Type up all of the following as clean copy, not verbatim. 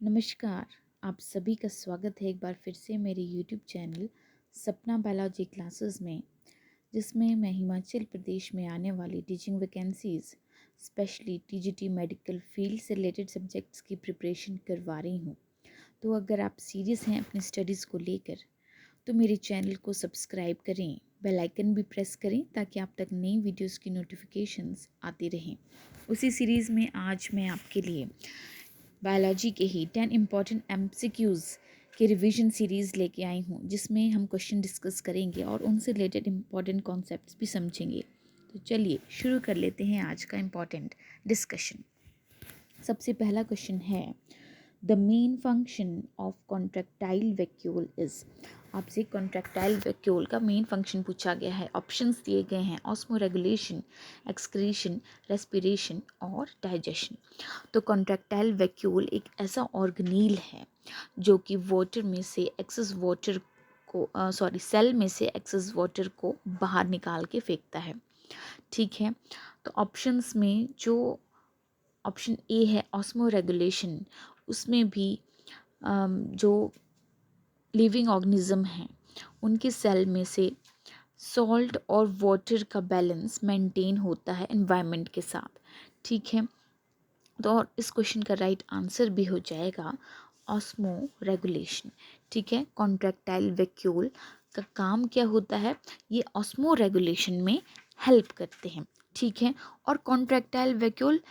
नमस्कार। आप सभी का स्वागत है एक बार फिर से मेरे यूट्यूब चैनल सपना बायोलॉजी क्लासेस में, जिसमें मैं हिमाचल प्रदेश में आने वाली teaching vacancies specially TGT medical field से रिलेटेड सब्जेक्ट्स की प्रिपरेशन करवा रही हूँ। तो अगर आप सीरियस हैं अपनी स्टडीज़ को लेकर तो मेरे चैनल को सब्सक्राइब करें, बेल आइकन भी प्रेस करें ताकि आप तक नई वीडियोस की नोटिफिकेशंस आती रहें। उसी सीरीज़ में आज मैं आपके लिए बायोलॉजी के ही 10 इम्पॉर्टेंट एमसीक्यूज़ के रिवीजन सीरीज़ लेके आई हूँ, जिसमें हम क्वेश्चन डिस्कस करेंगे और उनसे रिलेटेड इम्पॉर्टेंट कॉन्सेप्ट्स भी समझेंगे। तो चलिए शुरू कर लेते हैं आज का इम्पॉर्टेंट डिस्कशन। सबसे पहला क्वेश्चन है, the main function of contractile vacuole is. आपसे कॉन्ट्रैक्टाइल वैक्यूल का मेन फंक्शन पूछा गया है। ऑप्शंस दिए गए हैं, ऑस्मो रेगुलेशन, एक्सक्रीशन, रेस्पिरेशन और डाइजेशन। तो कॉन्ट्रैक्टाइल वैक्यूल एक ऐसा ऑर्गेनील है जो कि वाटर में से एक्सेस वाटर को सेल में से एक्सेस वाटर को बाहर निकाल के फेंकता है। ठीक है, तो ऑप्शंस में जो ऑप्शन ए है ऑस्मो रेगुलेशन, उसमें भी जो लिविंग ऑर्गेनिज्म हैं उनके सेल में से सॉल्ट और वाटर का बैलेंस मेंटेन होता है एनवायरनमेंट के साथ। ठीक है, तो और इस क्वेश्चन का राइट आंसर भी हो जाएगा ऑस्मो रेगुलेशन। ठीक है, कॉन्ट्रैक्टाइल वैक्यूल का काम क्या होता है, ये ऑस्मो रेगुलेशन में हेल्प करते हैं। ठीक है, और कॉन्ट्रैक्टाइल वैक्यूल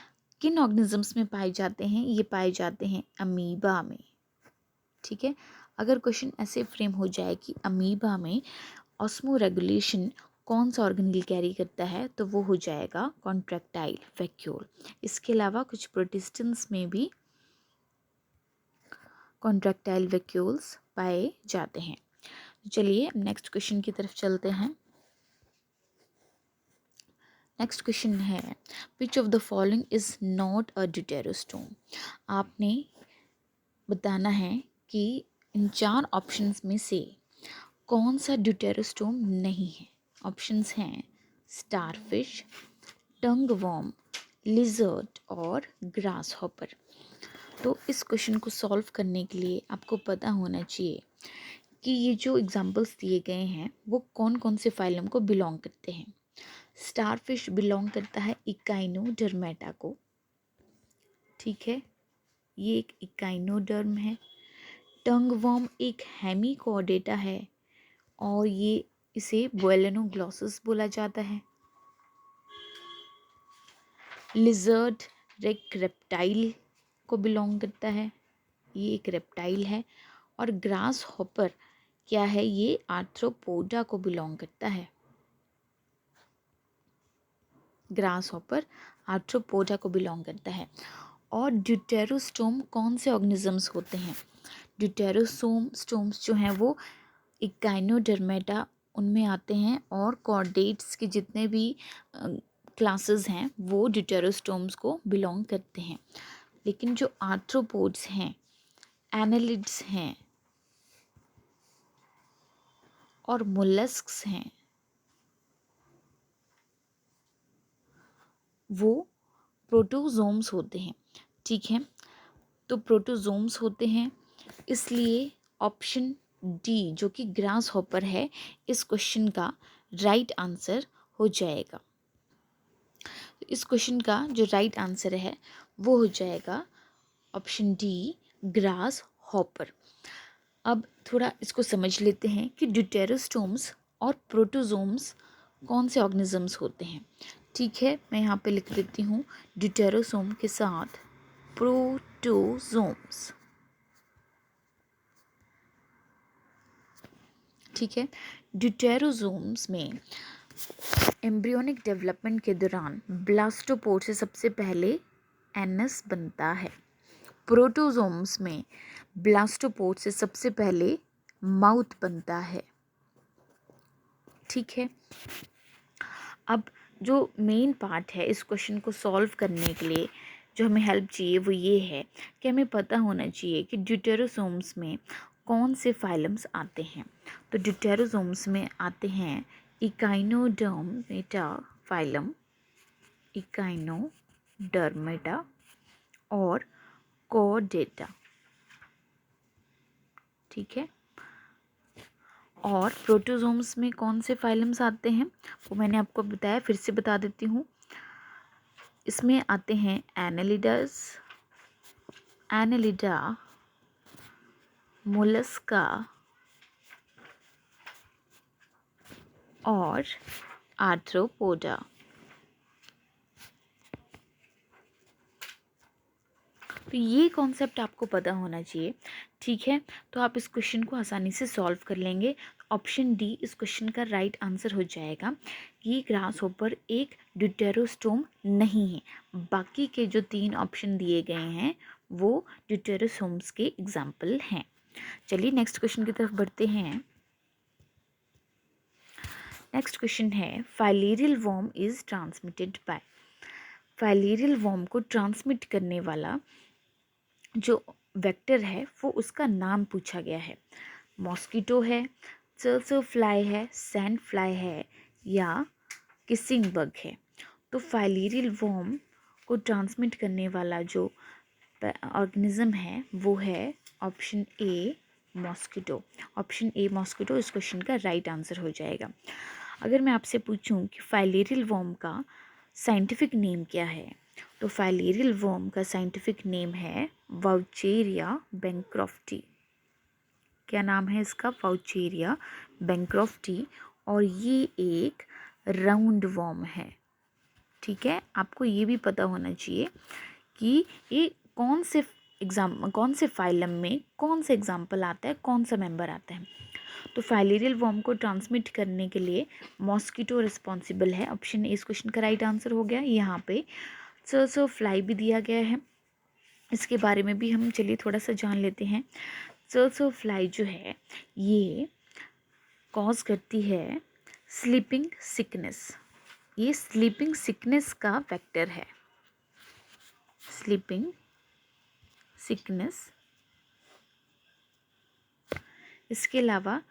किन ऑर्गेनिजम्स में पाए जाते हैं, ये पाए जाते हैं अमीबा में। ठीक है, अगर क्वेश्चन ऐसे फ्रेम हो जाए कि अमीबा में ऑस्मो रेगुलेशन कौन सा ऑर्गेनील कैरी करता है, तो वो हो जाएगा कॉन्ट्रैक्टाइल वैक्यूल। इसके अलावा कुछ प्रोटिस्टेंस में भी कॉन्ट्रैक्टाइल वैक्यूल्स पाए जाते हैं। चलिए नेक्स्ट क्वेश्चन की तरफ चलते हैं। नेक्स्ट क्वेश्चन है, which of the following is not a deuterostome. आपने बताना है कि इन 4 ऑप्शंस में से कौन सा ड्यूटेरोस्टोम नहीं है। ऑप्शंस हैं स्टारफिश, टंग वॉर्म, लिजर्ड और ग्रास हॉपर। तो इस क्वेश्चन को सॉल्व करने के लिए आपको पता होना चाहिए कि ये जो एग्जांपल्स दिए गए हैं वो कौन कौन से फाइलम को बिलोंग करते हैं। स्टारफिश बिलोंग करता है इकाइनोडर्मेटा को। ठीक है, ये एक इकाइनोडर्म है। टंग वर्म एक हेमिकॉर्डेटा है और ये इसे बोएलेनोग्लॉसस बोला जाता है। लिजर्ड एक रेप्टाइल को बिलोंग करता है, ये एक रेप्टाइल है। और ग्रास हॉपर क्या है, ये आर्थ्रोपोडा को बिलोंग करता है। ग्रास हॉपर आर्थ्रोपोडा को बिलोंग करता है। और ड्यूटेरोस्टोम कौन से ऑर्गेनिजम्स होते हैं, ड्यूटेरोस्टोम्स जो हैं वो इकाइनोडर्मेटा उनमें आते हैं। और कॉर्डेट्स के जितने भी क्लासेस हैं वो ड्यूटेरोस्टोम्स को बिलोंग करते हैं। लेकिन जो आर्थ्रोपोड्स हैं, एनालिड्स हैं और मोलस्क्स हैं, वो प्रोटोजोम्स होते हैं। ठीक है, तो प्रोटोजोम्स होते हैं, इसलिए ऑप्शन डी जो कि ग्रास हॉपर है इस क्वेश्चन का राइट आंसर हो जाएगा। तो इस क्वेश्चन का जो राइट आंसर है वो हो जाएगा ऑप्शन डी ग्रास हॉपर। अब थोड़ा इसको समझ लेते हैं कि ड्यूटेरोस्टोम्स और प्रोटोजोम्स कौन से ऑर्गेनिजम्स होते हैं। ठीक है, मैं यहाँ पे लिख देती हूँ ड्यूटेरोसोम के साथ प्रोटोजोम्स। ठीक है, ड्यूटेरोसोम्स में एम्ब्रियोनिक डेवलपमेंट के दौरान ब्लास्टोपोर से सबसे पहले एनस बनता है। प्रोटोजोम्स में ब्लास्टोपोर से सबसे पहले माउथ बनता है। ठीक है, अब जो मेन पार्ट है इस क्वेश्चन को सॉल्व करने के लिए जो हमें हेल्प चाहिए वो ये है कि हमें पता होना चाहिए कि ड्यूटेरोसोम्स में कौन से फाइलम्स आते हैं। तो ड्यूटेरोसोम्स में आते हैं इकाइनोडर्मेटा फाइलम, इकाइनोडर्मेटा और कॉर्डेटा। ठीक है। और प्रोटोजोम्स में कौन से फाइलम्स आते हैं वो मैंने आपको बताया, फिर से बता देती हूँ। इसमें आते हैं एनालिडस, एनालिडा, मोलस्का और आर्थ्रोपोडा। तो ये कॉन्सेप्ट आपको पता होना चाहिए, ठीक है। तो आप इस क्वेश्चन को आसानी से सॉल्व कर लेंगे। ऑप्शन डी इस क्वेश्चन का राइट आंसर हो जाएगा। ये ग्रास होपर एक ड्यूटेरोस्टोम नहीं है। बाकी के जो 3 ऑप्शन दिए गए हैं वो ड्यूटेरोसोम्स के एग्जाम्पल हैं। चलिए नेक्स्ट क्वेश्चन की तरफ बढ़ते हैं। नेक्स्ट क्वेश्चन है filarial worm is transmitted by. Filarial worm को ट्रांसमिट करने वाला जो वेक्टर है वो उसका नाम पूछा गया है। मॉस्किटो है, चर्सो फ्लाई है, सैंड फ्लाई है या किसिंग बग है। तो फाइलेरियल वर्म को ट्रांसमिट करने वाला जो ऑर्गेनिज्म है वो है option A mosquito. Option A mosquito इस क्वेश्चन का राइट आंसर हो जाएगा। अगर मैं आपसे पूछूं कि फाइलेरियल वर्म का साइंटिफिक नेम क्या है, तो फाइलेरियल वर्म का साइंटिफिक नेम है वाउचेरिया बैंक्रॉफ्टी। क्या नाम है इसका? Wuchereria bancrofti. और ये एक राउंड वर्म है, ठीक है। आपको ये भी पता होना चाहिए कि ये कौन से फाइलम में कौन से एग्जाम्पल आता है, कौन सा मेंबर आता है। तो फाइलेरियल वर्म को ट्रांसमिट करने के लिए मॉस्किटो रिस्पॉन्सिबल है। ऑप्शन ए इस क्वेश्चन का राइट आंसर हो गया। यहाँ पे सर्सो फ्लाई भी दिया गया है, इसके बारे में भी हम चलिए थोड़ा सा जान लेते हैं। सर्सो फ्लाई जो है ये कॉज करती है स्लीपिंग सिकनेस। ये स्लीपिंग सिकनेस का वेक्टर है, स्लीपिंग सिकनेस। इसके अलावा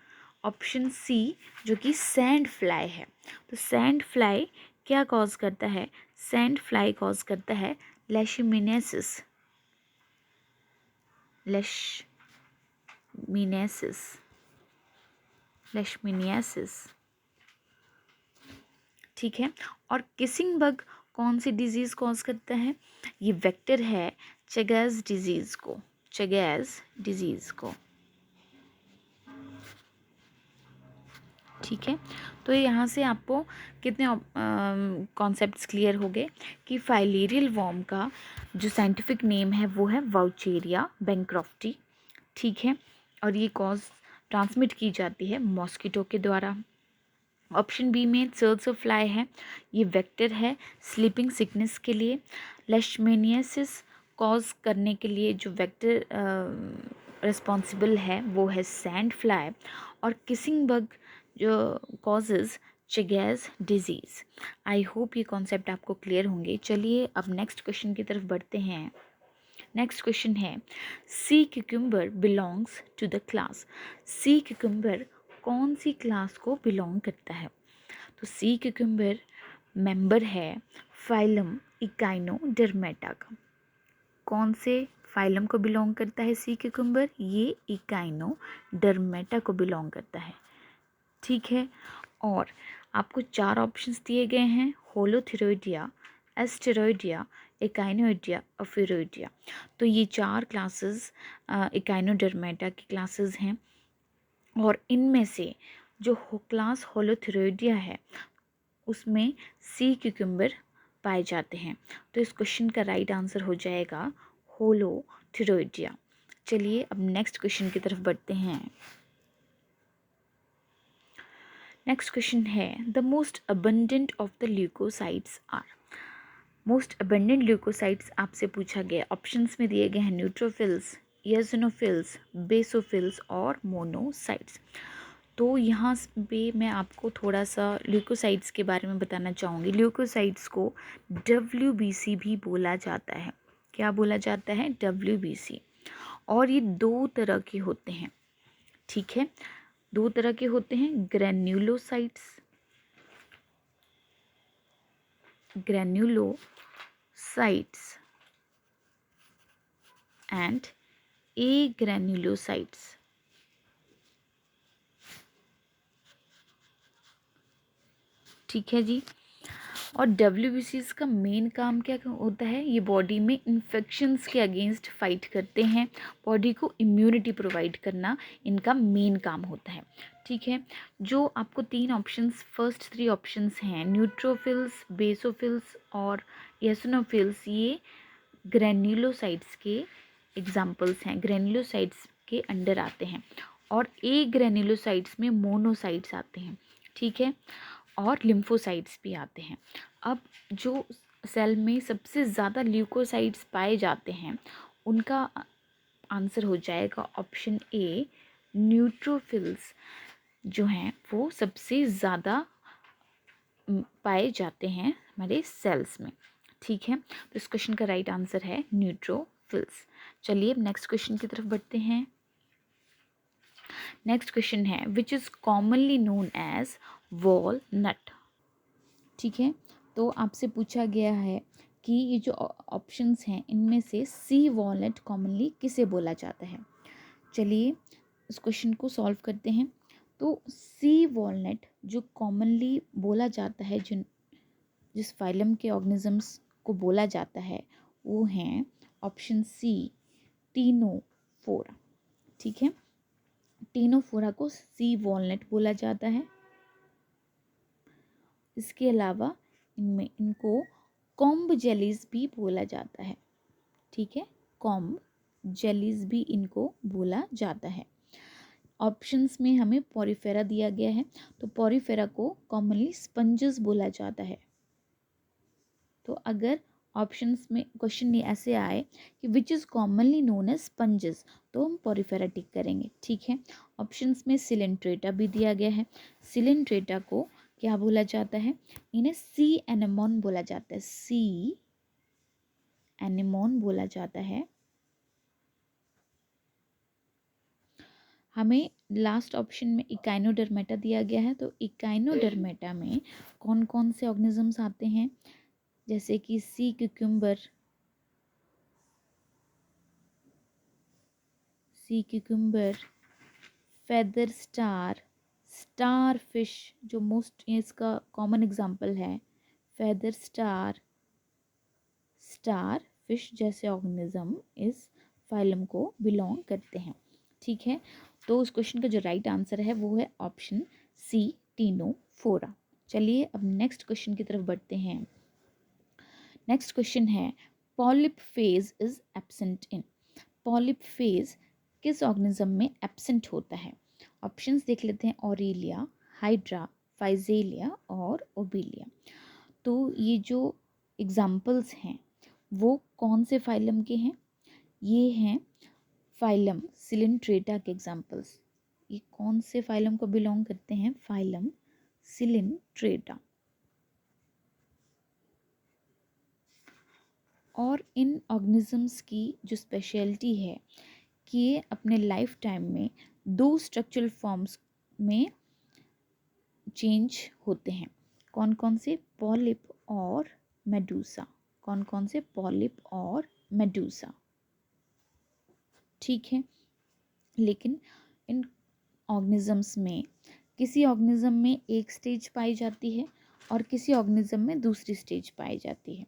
ऑप्शन सी जो कि सैंड फ्लाई है, तो सैंड फ्लाई क्या कॉज करता है? सैंड फ्लाई कॉज करता है लेशमिनेसिस, लेशमिनियासिस, ठीक है। और किसिंग बग कौन सी डिजीज़ कॉज करता है? ये वेक्टर है चेगेस डिजीज़ को, चेगेस डिजीज़ को, ठीक है। तो यहाँ से आपको कितने कॉन्सेप्ट्स क्लियर हो गए कि फाइलेरियल वर्म का जो साइंटिफिक नेम है वो है वाउचेरिया बैंक्रॉफ्टी, ठीक है। और ये कॉज ट्रांसमिट की जाती है मॉस्किटो के द्वारा। ऑप्शन बी में सर्सो फ्लाई है, ये वेक्टर है स्लीपिंग सिकनेस के लिए। लेशमेनियासिस कॉज करने के लिए जो वेक्टर रिस्पॉन्सिबल है वो है सैंड फ्लाई। और किसिंग बग जो कॉजेज चेगेस डिजीज़। आई होप ये कॉन्सेप्ट आपको क्लियर होंगे। चलिए अब नेक्स्ट क्वेश्चन की तरफ बढ़ते हैं। नेक्स्ट क्वेश्चन है sea cucumber belongs to the class. Sea cucumber कौन सी क्लास को बिलोंग करता है? तो सी क्यूकम्बर मेंबर है फाइलम इकाइनोडर्मेटा का। कौन से फाइलम को बिलोंग करता है सी क्यूकम्बर? ये इकाइनोडर्मेटा को बिलोंग करता है, ठीक है। और आपको 4 ऑप्शंस दिए गए हैं, होलोथिरोइडिया, एस्टेरॉइडिया, इकाइनोइडिया, अफेरोइडिया। तो ये 4 क्लासेस इकाइनोडर्मेटा की क्लासेस हैं। और इनमें से जो क्लास होलोथिरोइडिया है उसमें सी क्यूकम्बर पाए जाते हैं। तो इस क्वेश्चन का राइट आंसर हो जाएगा होलोथिरोइडिया। चलिए अब नेक्स्ट क्वेश्चन की तरफ बढ़ते हैं। नेक्स्ट क्वेश्चन है the most abundant of the leucocytes are. Most abundant leucocytes आपसे पूछा गया। ऑप्शंस में दिए गए हैं न्यूट्रोफिल्स, इयोसिनोफिल्स, बेसोफिल्स और मोनोसाइट्स। तो यहाँ पे मैं आपको थोड़ा सा ल्यूकोसाइट्स के बारे में बताना चाहूँगी। ल्यूकोसाइट्स को WBC भी बोला जाता है। क्या बोला जाता है? WBC। और ये 2 तरह के होते हैं, ठीक है। 2 तरह के होते हैं, ग्रेन्युलोसाइट्स, ग्रेन्युलोसाइट्स एंड एग्रेन्युलोसाइट्स। ठीक है जी। और WBCs का मेन काम क्या होता है, ये बॉडी में इन्फेक्शंस के अगेंस्ट फाइट करते हैं, बॉडी को इम्यूनिटी प्रोवाइड करना इनका मेन काम होता है। ठीक है, जो आपको 3 ऑप्शंस, फर्स्ट 3 ऑप्शंस हैं न्यूट्रोफिल्स, बेसोफिल्स और एसिनोफिल्स, ये ग्रेन्युलोसाइट्स के एग्जाम्पल्स हैं, ग्रेन्युलोसाइट्स के अंडर आते हैं। और ए ग्रेन्युलोसाइट्स में मोनोसाइट्स आते हैं। ठीक है, और लिम्फोसाइट्स भी आते हैं। अब जो सेल में सबसे ज़्यादा ल्यूकोसाइट्स पाए जाते हैं उनका आंसर हो जाएगा ऑप्शन ए, न्यूट्रोफिल्स जो हैं वो सबसे ज़्यादा पाए जाते हैं हमारे सेल्स में। ठीक है, तो इस क्वेश्चन का राइट आंसर है न्यूट्रोफिल्स। चलिए अब नेक्स्ट क्वेश्चन की तरफ बढ़ते हैं। नेक्स्ट क्वेश्चन है which is commonly known as walnut. ठीक है, तो आपसे पूछा गया है कि ये जो ऑप्शंस हैं इनमें से सी वॉलनट कॉमनली किसे बोला जाता है। चलिए इस क्वेश्चन को सॉल्व करते हैं। तो सी वॉलनट जो कॉमनली बोला जाता है, जिस फाइलम के ऑर्गेनिजम्स को बोला जाता है वो हैं ऑप्शन सी, टीनोफोरा। ठीक है, टीनोफोरा को सी वॉलनट बोला जाता है। इसके अलावा इनको कॉम्ब जेलीज भी बोला जाता है। ठीक है, कॉम्ब जेलीज भी इनको बोला जाता है। ऑप्शंस में हमें पॉरीफेरा दिया गया है, तो पॉरीफेरा को कॉमनली स्पंजेस बोला जाता है। तो अगर ऑप्शंस में क्वेश्चन ऐसे आए कि which is commonly known as sponges, तो हम पॉरीफेरा टिक करेंगे। ठीक है, ऑप्शंस में सिलेंट्रेटा भी दिया गया है। सिलेंट्रेटा को क्या बोला जाता है, इन्हें सी एनेमोन बोला जाता है, सी एनेमोन बोला जाता है। हमें लास्ट ऑप्शन में इकाइनोडर्मेटा दिया गया है, तो इकाइनोडर्मेटा में कौन कौन से ऑर्गेनिजम्स आते हैं, जैसे कि sea cucumber, feather star, starfish जो मोस्ट इसका कॉमन एग्जांपल है, फेदर स्टार, स्टार फिश जैसे ऑर्गेनिज्म इस फाइलम को बिलोंग करते हैं। ठीक है, तो उस क्वेश्चन का जो राइट आंसर है वो है ऑप्शन सी, टीनोफोरा। चलिए अब नेक्स्ट क्वेश्चन की तरफ बढ़ते हैं। नेक्स्ट क्वेश्चन है polyp phase is absent in. Polyp phase किस ऑर्गेनिज्म में एब्सेंट होता है। ऑप्शंस देख लेते हैं, ऑरेलिया, हाइड्रा, फाइजेलिया और ओबेलिया। तो ये जो एग्जाम्पल्स हैं वो कौन से फाइलम के हैं, ये हैं फाइलम सिलिंट्रेटा के एग्जाम्पल्स। ये कौन से फाइलम को बिलोंग करते हैं, फाइलम सिलिंट्रेटा। और इन ऑर्गेनिजम्स की जो स्पेशलिटी है कि ये अपने लाइफ टाइम में 2 स्ट्रक्चरल फॉर्म्स में चेंज होते हैं। कौन कौन से, पॉलिप और मेडूसा। कौन कौन से, पॉलिप और मेडूसा। ठीक है, लेकिन इन ऑर्गेनिजम्स में किसी ऑर्गेनिज्म में एक स्टेज पाई जाती है और किसी ऑर्गेनिज्म में दूसरी स्टेज पाई जाती है।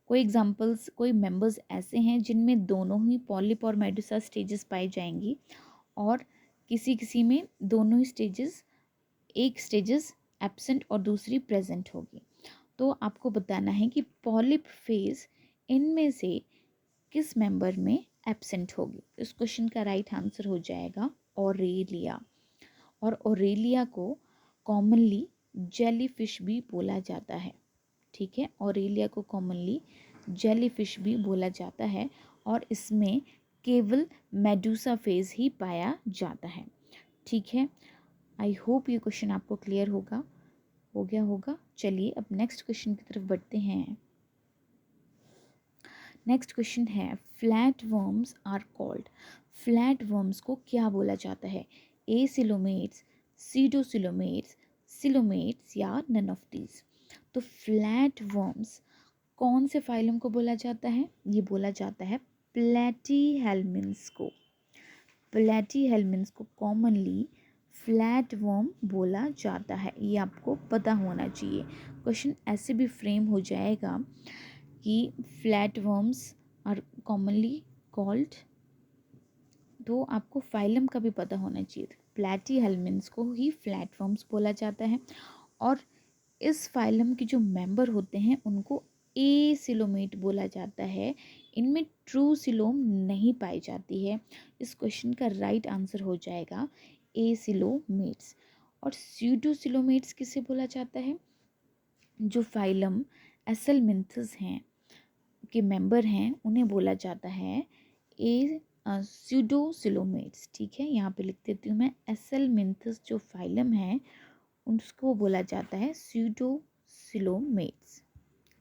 कोई एग्जांपल्स, कोई मेंबर्स ऐसे हैं जिनमें दोनों ही पॉलिप और मेडूसा स्टेजेस पाई जाएंगी और किसी किसी में दोनों ही स्टेजेस, एक स्टेजेस एब्सेंट और दूसरी प्रेजेंट होगी। तो आपको बताना है कि पॉलिप फेज इनमें से किस मेंबर में एब्सेंट होगी। इस क्वेश्चन का राइट आंसर हो जाएगा ऑरेलिया। और ऑरेलिया को कॉमनली जेलीफिश भी बोला जाता है। ठीक है, ऑरेलिया को कॉमनली जेलीफिश भी बोला जाता है और इसमें केवल मेडूसा फेज ही पाया जाता है। ठीक है, आई होप ये क्वेश्चन आपको क्लियर हो गया होगा। चलिए अब नेक्स्ट क्वेश्चन की तरफ बढ़ते हैं। नेक्स्ट क्वेश्चन है flatworms are called. Flatworms को क्या बोला जाता है, ए सिलोमेट्स, सीडोसिलोमेट्स, सिलोमेट्स या नन ऑफ दीज। तो फ्लैट वर्म्स कौन से फाइलम को बोला जाता है, ये बोला जाता है प्लेटीहेल्मिन्थ्स को। प्लेटीहेल्मिन्थ्स को कॉमनली फ्लैट वर्म बोला जाता है? ये आपको पता होना चाहिए। क्वेश्चन ऐसे भी फ्रेम हो जाएगा कि flatworms are commonly called, तो आपको फाइलम का भी पता होना चाहिए। प्लैटीहेल्मिन्थ्स को ही फ्लैटवर्म्स बोला जाता है और इस फाइलम के जो मेंबर होते हैं उनको एसिलोमेट बोला जाता है। इनमें ट्रू सिलोम नहीं पाई जाती है। इस क्वेश्चन का राइट आंसर हो जाएगा एसिलोमेट्स। और स्यूडोसिलोमेट्स किसे बोला जाता है? जो फाइलम एसलमिंथस हैं के मेंबर हैं उन्हें बोला जाता है ए स्यूडोसिलोमेट्स। ठीक है, यहाँ पे लिख देती हूँ मैं, एसलमिंथस जो फाइलम है उसको बोला जाता है स्यूडोसिलोमेट्स।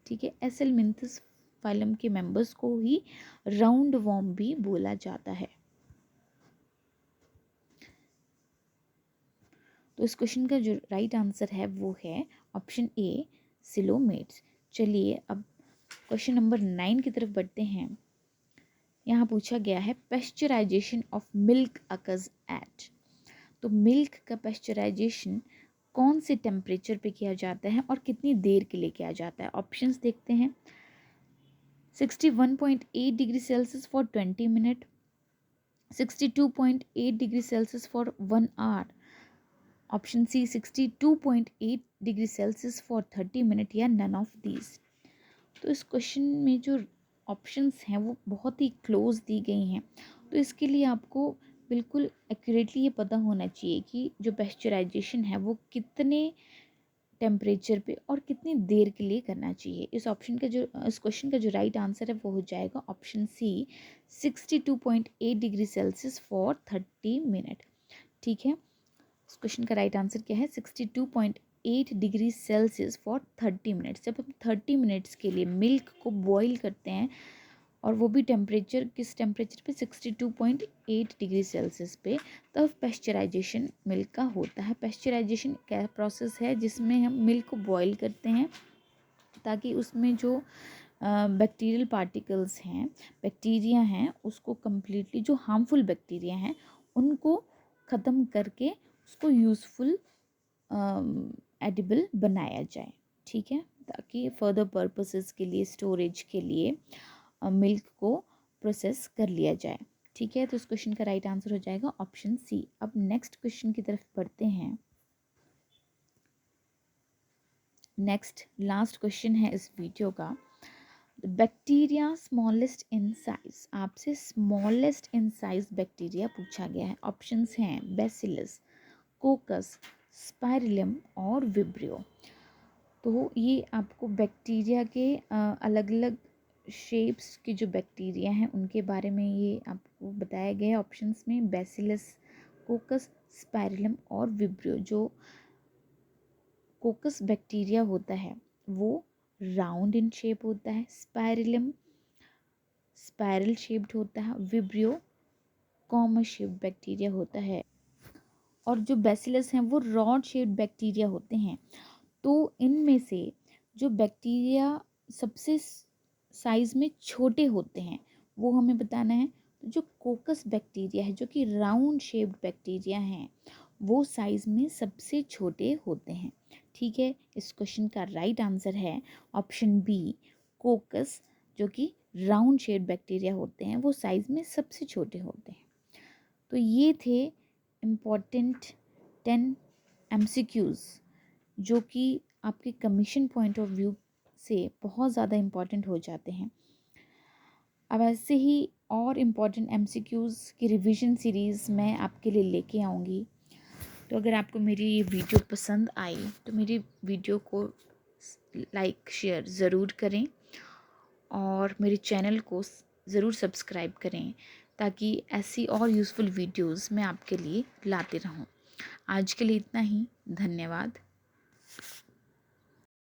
ठीक है, एसलमिंथस फाइलम के मेंबर्स को ही राउंड वॉर्म भी बोला जाता है। तो इस क्वेश्चन का जो राइट आंसर है वो है ऑप्शन ए, सिलोमेट्स। चलिए अब क्वेश्चन नंबर 9 की तरफ बढ़ते हैं। यहाँ पूछा गया है pasteurisation of milk occurs at. तो मिल्क का पेस्चराइजेशन कौन से टेम्परेचर पे किया जाता है और कितनी देर के लिए किया जाता है? ऑप्शंस देखते हैं। 61.8 degree Celsius for 20 minute, 62.8 degree Celsius for 1 hour, option C 62.8 degree Celsius for 30 minute, या नन ऑफ दीज। तो इस क्वेश्चन में जो ऑप्शंस हैं वो बहुत ही क्लोज दी गई हैं, तो इसके लिए आपको बिल्कुल एक्यूरेटली ये पता होना चाहिए कि जो पेस्चराइजेशन है वो कितने टेम्परेचर पे और कितनी देर के लिए करना चाहिए। इस क्वेश्चन का जो राइट आंसर है वो हो जाएगा option C 62.8 degree Celsius for 30 minute. ठीक है, इस क्वेश्चन का राइट आंसर क्या है? 62.8 डिग्री सेल्सियस फॉर 30 मिनट्स। जब हम 30 मिनट्स के लिए मिल्क को बॉईल करते हैं और वो भी टेम्परेचर किस टेम्परेचर पे? 62.8 डिग्री सेल्सियस पे, तब पेस्चराइजेशन मिल्क का होता है। पेस्चराइजेशन क्या प्रोसेस है जिसमें हम मिल्क को बॉईल करते हैं ताकि उसमें जो बैक्टीरियल पार्टिकल्स हैं, बैक्टीरिया हैं, उसको कम्प्लीटली, जो हार्मफुल बैक्टीरिया हैं उनको ख़त्म करके उसको यूज़फुल एडिबल बनाया जाए। ठीक है, ताकि फर्दर पर्पसेस के लिए, स्टोरेज के लिए मिल्क को प्रोसेस कर लिया जाए। ठीक है, तो इस क्वेश्चन का राइट आंसर हो जाएगा ऑप्शन सी। अब नेक्स्ट क्वेश्चन की तरफ बढ़ते हैं। नेक्स्ट लास्ट क्वेश्चन है इस वीडियो का। बैक्टीरिया स्मॉलेस्ट इन साइज, आपसे स्मॉलेस्ट इन साइज बैक्टीरिया पूछा गया है। ऑप्शंस हैं बैसिलस, कोकस, स्पाइरलम और विब्रियो। तो ये आपको बैक्टीरिया के अलग अलग शेप्स के जो बैक्टीरिया हैं उनके बारे में ये आपको बताया गया है ऑप्शंस में। बैसिलस, कोकस, स्पाइरलम और विब्रियो। जो कोकस बैक्टीरिया होता है वो राउंड इन शेप होता है, स्पाइरलम स्पाइरल शेप्ड होता है, विब्रियो कॉमन शेप्ड बैक्टीरिया होता है, और जो बैसिलस हैं वो रॉड शेप्ड बैक्टीरिया होते हैं। तो इनमें से जो बैक्टीरिया सबसे साइज़ में छोटे होते हैं वो हमें बताना है। तो जो कोकस बैक्टीरिया है, जो कि राउंड शेप्ड बैक्टीरिया हैं, वो साइज़ में सबसे छोटे होते हैं। ठीक है, इस क्वेश्चन का राइट आंसर है ऑप्शन बी, कोकस, जो कि राउंड शेप्ड बैक्टीरिया होते हैं, वो साइज़ में सबसे छोटे होते हैं। तो ये थे इम्पॉर्टेंट 10 MCQs जो कि आपके कमीशन पॉइंट ऑफ व्यू से बहुत ज़्यादा इम्पॉर्टेंट हो जाते हैं। अब ऐसे ही और इम्पॉर्टेंट MCQs की रिवीजन सीरीज़ मैं आपके लिए लेके आऊँगी। तो अगर आपको मेरी ये वीडियो पसंद आई तो मेरी वीडियो को लाइक शेयर ज़रूर करें और मेरे चैनल को ज़रूर सब्सक्राइब करें ताकि ऐसी और यूज़फुल वीडियोस मैं आपके लिए लाते रहूं। आज के लिए इतना ही। धन्यवाद।